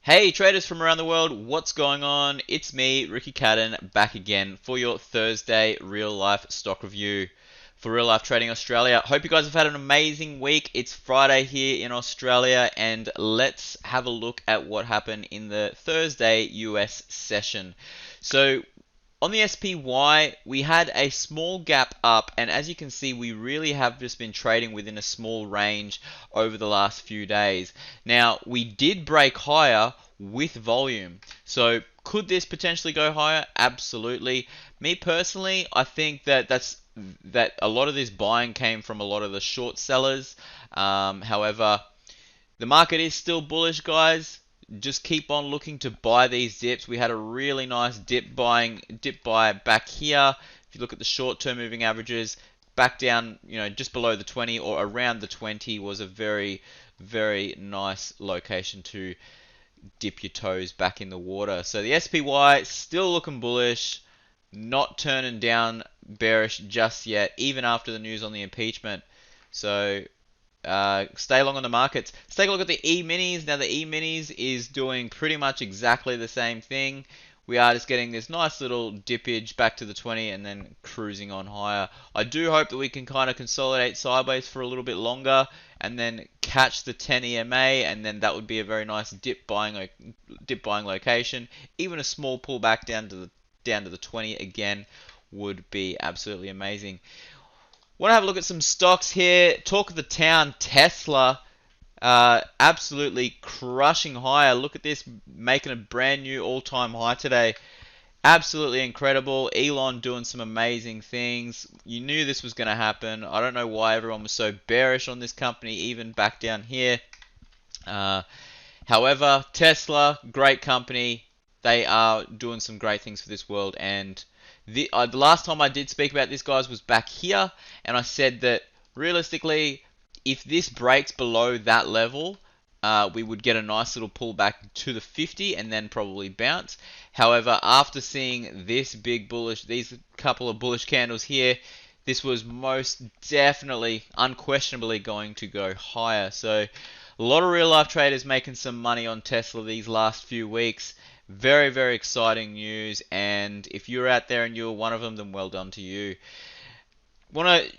Hey traders from around the world, what's going on? It's me, Ricky Cadan, back again for your Thursday real life stock review for Real Life Trading Australia. Hope you guys have had an amazing week. It's Friday here in Australia, and let's have a look at what happened in the Thursday US session. So on the SPY, we had a small gap up, and as you can see, we really have just been trading within a small range over the last few days. Now, we did break higher with volume. So, could this potentially go higher? Absolutely. Me personally, I think that a lot of this buying came from a lot of the short sellers. However, the market is still bullish, guys. Just keep on looking to buy these dips. We had a really nice dip buy back here. If you look at the short-term moving averages, back down, just below the 20 or around the 20 was a very, very nice location to dip your toes back in the water. So the SPY still looking bullish, not turning down bearish just yet, even after the news on the impeachment. So stay long on the markets. Let's take a look at the E-minis. Now the E-minis is doing pretty much exactly the same thing. We are just getting this nice little dippage back to the 20 and then cruising on higher. I do hope that we can kind of consolidate sideways for a little bit longer and then catch the 10 EMA, and then that would be a very nice dip buying location. Even a small pullback down to the 20 again would be absolutely amazing. Want to have a look at some stocks here. Talk of the town, Tesla, absolutely crushing higher. Look at this, making a brand new all-time high today. Absolutely incredible. Elon doing some amazing things. You knew this was going to happen. I don't know why everyone was so bearish on this company, even back down here. However, Tesla, great company. They are doing some great things for this world, and the last time I did speak about this, guys, was back here, and I said that realistically, if this breaks below that level, we would get a nice little pullback to the 50 and then probably bounce. However, after seeing these couple of bullish candles here, this was most definitely, unquestionably going to go higher. So a lot of real life traders making some money on Tesla these last few weeks. Very, very exciting news, and if you're out there and you're one of them, then well done to you. Want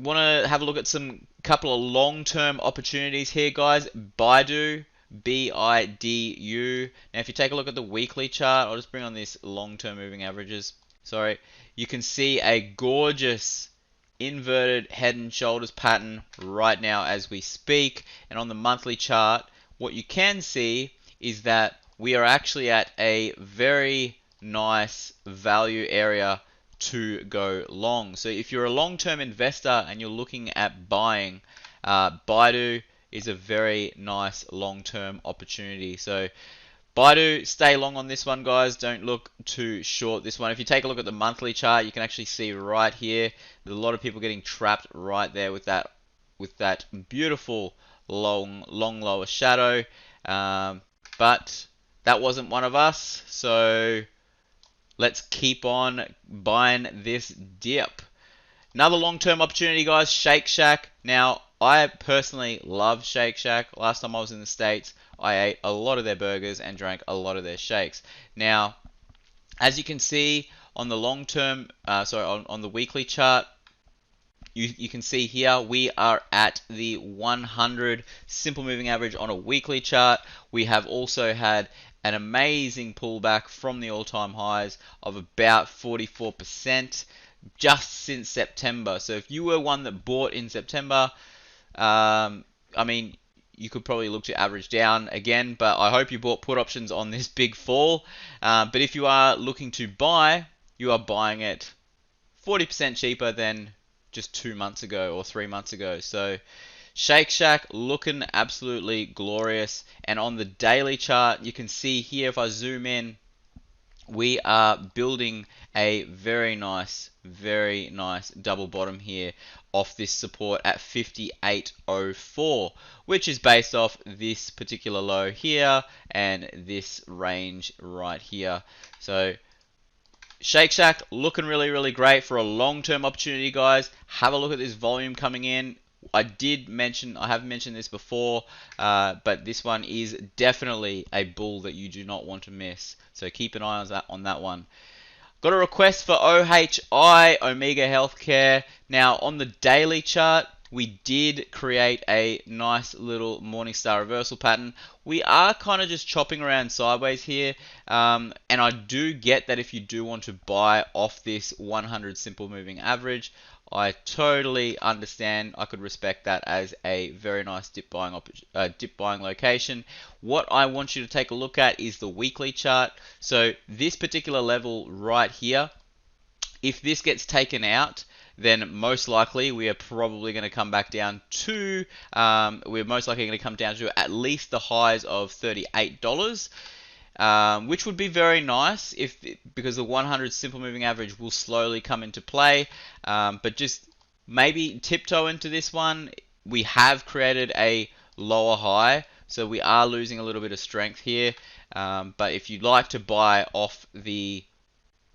to have a look at some couple of long-term opportunities here, guys. BIDU, BIDU. Now, if you take a look at the weekly chart, I'll just bring on this long-term moving averages. Sorry, you can see a gorgeous inverted head and shoulders pattern right now as we speak. And on the monthly chart, what you can see is that we are actually at a very nice value area to go long. So if you're a long-term investor and you're looking at buying, BIDU is a very nice long-term opportunity. So BIDU, stay long on this one, guys. Don't look too short this one. If you take a look at the monthly chart, you can actually see right here, there's a lot of people getting trapped right there with that beautiful long lower shadow. But that wasn't one of us, so let's keep on buying this dip. Another long-term opportunity, guys, SHAK. Now, I personally love SHAK. Last time I was in the States, I ate a lot of their burgers and drank a lot of their shakes. Now, as you can see on the long-term, on the weekly chart, you can see here we are at the 100 simple moving average on a weekly chart. We have also had an amazing pullback from the all-time highs of about 44% just since September. So if you were one that bought in September, I mean, you could probably look to average down again, but I hope you bought put options on this big fall. But if you are looking to buy, you are buying it 40% cheaper than just 2 months ago or 3 months ago. So SHAK looking absolutely glorious. And on the daily chart, you can see here, if I zoom in, we are building a very nice double bottom here off this support at 58.04, which is based off this particular low here and this range right here. So SHAK looking really great for a long-term opportunity, guys. Have a look at this volume coming in. I have mentioned this before, but this one is definitely a bull that you do not want to miss. So keep an eye on that one. Got a request for OHI, Omega Healthcare. Now, on the daily chart, we did create a nice little Morningstar reversal pattern. We are kind of just chopping around sideways here, and I do get that if you do want to buy off this 100 simple moving average, I totally understand. I could respect that as a very nice dip buying location. What I want you to take a look at is the weekly chart. So this particular level right here, if this gets taken out, then most likely we are probably going to come back down to, we're most likely going to come down to at least the highs of $38. Which would be very nice because the 100 simple moving average will slowly come into play. But just maybe tiptoe into this one. We have created a lower high, so we are losing a little bit of strength here. But if you'd like to buy off the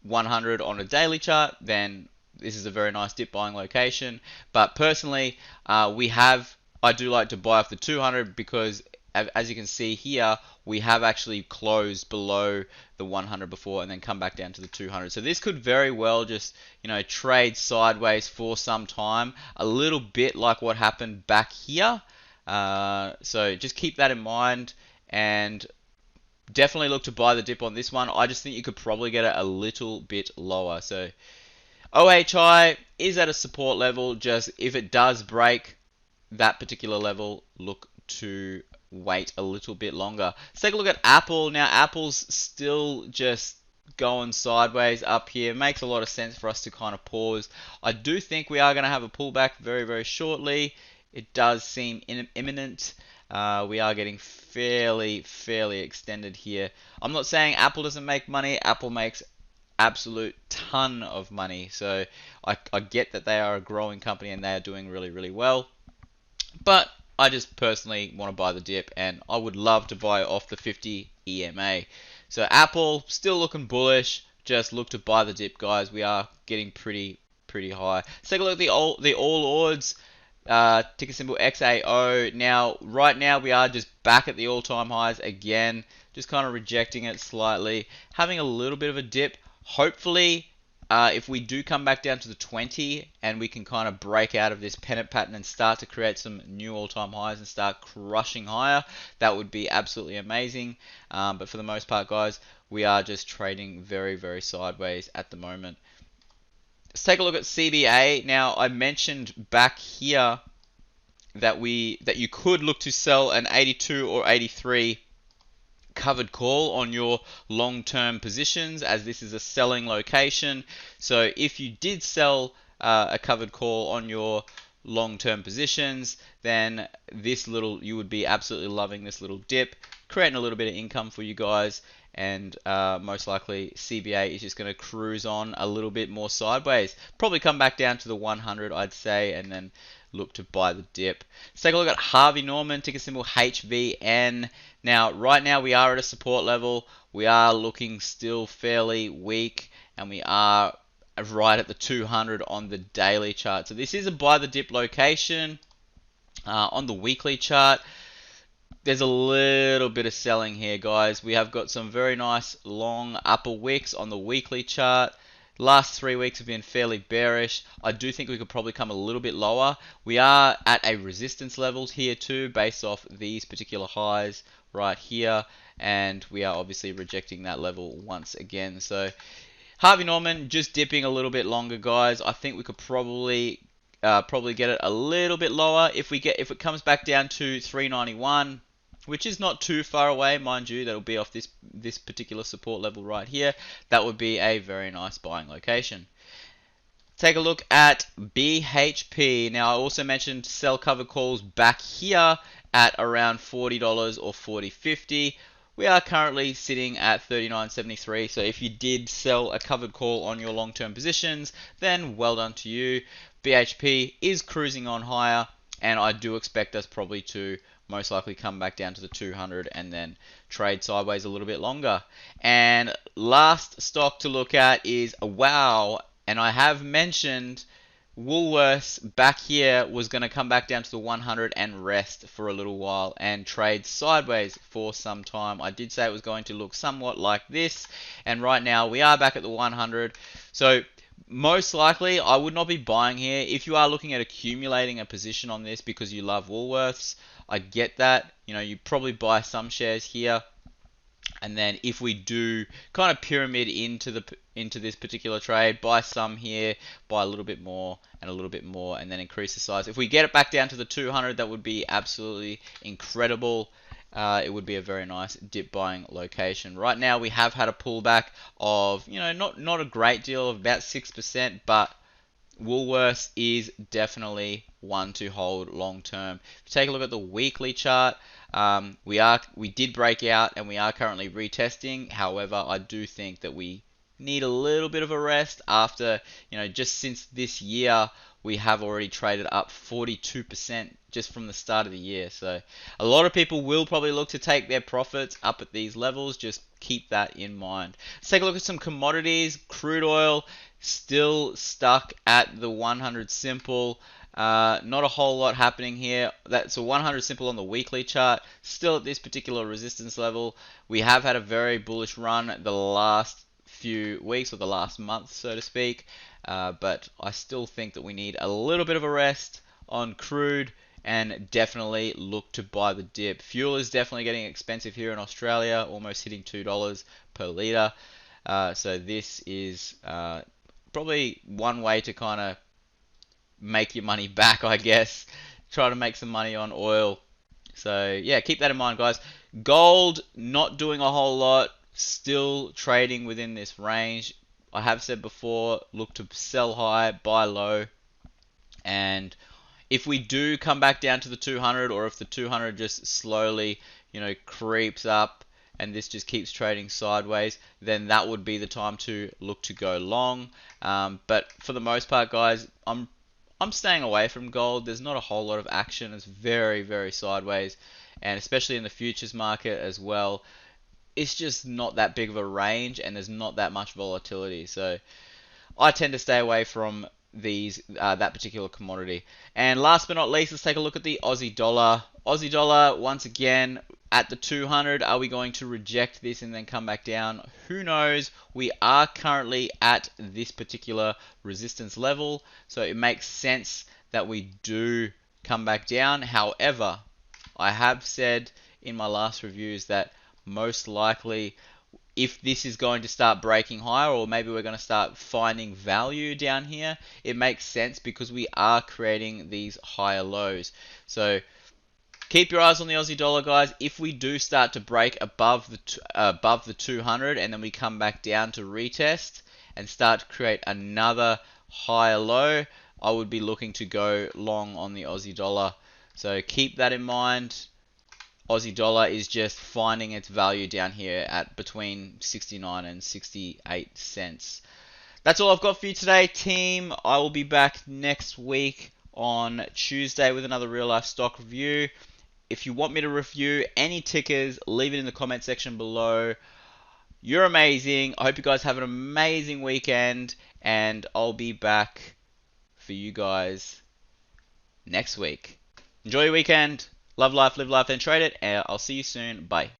100 on a daily chart, then this is a very nice dip buying location. But personally, I do like to buy off the 200 because as you can see here, we have actually closed below the 100 before and then come back down to the 200. So this could very well just, trade sideways for some time, a little bit like what happened back here. So just keep that in mind and definitely look to buy the dip on this one. I just think you could probably get it a little bit lower. So OHI is at a support level. Just if it does break that particular level, look to wait a little bit longer. Let's take a look at Apple. Now, Apple's still just going sideways up here. It makes a lot of sense for us to kind of pause. I do think we are going to have a pullback very, very shortly. It does seem imminent. We are getting fairly extended here. I'm not saying Apple doesn't make money. Apple makes absolute ton of money. So I get that they are a growing company and they are doing really, really well. But I just personally want to buy the dip, and I would love to buy off the 50 EMA. So Apple still looking bullish. Just look to buy the dip, guys. We are getting pretty high. Let's take a look at the all odds. Ticker symbol XAO. Now, right now we are just back at the all-time highs again. Just kind of rejecting it slightly, having a little bit of a dip. Hopefully, if we do come back down to the 20 and we can kind of break out of this pennant pattern and start to create some new all-time highs and start crushing higher, that would be absolutely amazing. But for the most part, guys, we are just trading very sideways at the moment. Let's take a look at CBA. Now, I mentioned back here that you could look to sell an 82 or 83 covered call on your long-term positions, as this is a selling location. So if you did sell a covered call on your long-term positions, then you would be absolutely loving this little dip, creating a little bit of income for you guys, and most likely CBA is just going to cruise on a little bit more sideways. Probably come back down to the 100, I'd say, and then look to buy the dip. Let's take a look at Harvey Norman, ticker symbol HVN. Now, right now we are at a support level. We are looking still fairly weak, and we are right at the 200 on the daily chart. So this is a buy the dip location. On the weekly chart, there's a little bit of selling here, guys. We have got some very nice long upper wicks on the weekly chart. Last 3 weeks have been fairly bearish. I do think we could probably come a little bit lower. We are at a resistance levels here too, based off these particular highs right here, and we are obviously rejecting that level once again. So Harvey Norman just dipping a little bit longer, guys. I think we could probably get it a little bit lower. If it comes back down to 391, which is not too far away, mind you, that'll be off this particular support level right here. That would be a very nice buying location. Take a look at BHP. Now, I also mentioned sell covered calls back here at around $40 or $40.50. We are currently sitting at $39.73. So if you did sell a covered call on your long-term positions, then well done to you. BHP is cruising on higher, and I do expect us probably to most likely come back down to the 200 and then trade sideways a little bit longer. And last stock to look at is WOW, and I have mentioned Woolworths back here was going to come back down to the 100 and rest for a little while and trade sideways for some time. I did say it was going to look somewhat like this, and right now we are back at the 100. So most likely I would not be buying here. If you are looking at accumulating a position on this because you love Woolworths, I get that. You know, you probably buy some shares here. And then if we do kind of pyramid into this particular trade, buy some here, buy a little bit more and a little bit more, and then increase the size. If we get it back down to the 200, that would be absolutely incredible. It would be a very nice dip buying location. Right now we have had a pullback of, you know, not a great deal, of about 6%, but Woolworths is definitely one to hold long term. If you take a look at the weekly chart, we did break out and we are currently retesting. However, I do think that we need a little bit of a rest after, you know, just since this year we have already traded up 42% just from the start of the year. So a lot of people will probably look to take their profits up at these levels. Just keep that in mind. Let's take a look at some commodities. Crude oil still stuck at the 100 simple. Not a whole lot happening here. That's a 100 simple on the weekly chart. Still at this particular resistance level. We have had a very bullish run the last few weeks, or the last month, so to speak. But I still think that we need a little bit of a rest on crude and definitely look to buy the dip. Fuel is definitely getting expensive here in Australia, almost hitting $2 per litre. So this is probably one way to kind of make your money back, I guess. Try to make some money on oil. So yeah, keep that in mind, guys. Gold, not doing a whole lot, still trading within this range. I have said before, look to sell high, buy low, and if we do come back down to the 200, or if the 200 just slowly, you know, creeps up and this just keeps trading sideways, then that would be the time to look to go long. But for the most part, guys, I'm staying away from gold. There's not a whole lot of action. It's very, very sideways, and especially in the futures market as well, it's just not that big of a range and there's not that much volatility. So I tend to stay away from that particular commodity. And last but not least, let's take a look at the Aussie dollar. Aussie dollar, once again, at the 200. Are we going to reject this and then come back down? Who knows? We are currently at this particular resistance level, so it makes sense that we do come back down. However, I have said in my last reviews that most likely, if this is going to start breaking higher, or maybe we're going to start finding value down here, it makes sense because we are creating these higher lows. So keep your eyes on the Aussie dollar, guys. If we do start to break above the 200 and then we come back down to retest and start to create another higher low, I would be looking to go long on the Aussie dollar. So keep that in mind. Aussie dollar is just finding its value down here at between 69 and 68 cents. That's all I've got for you today, team. I will be back next week on Tuesday with another real life stock review. If you want me to review any tickers, leave it in the comment section below. You're amazing. I hope you guys have an amazing weekend, and I'll be back for you guys next week. Enjoy your weekend. Love life, live life, and trade it. And I'll see you soon. Bye.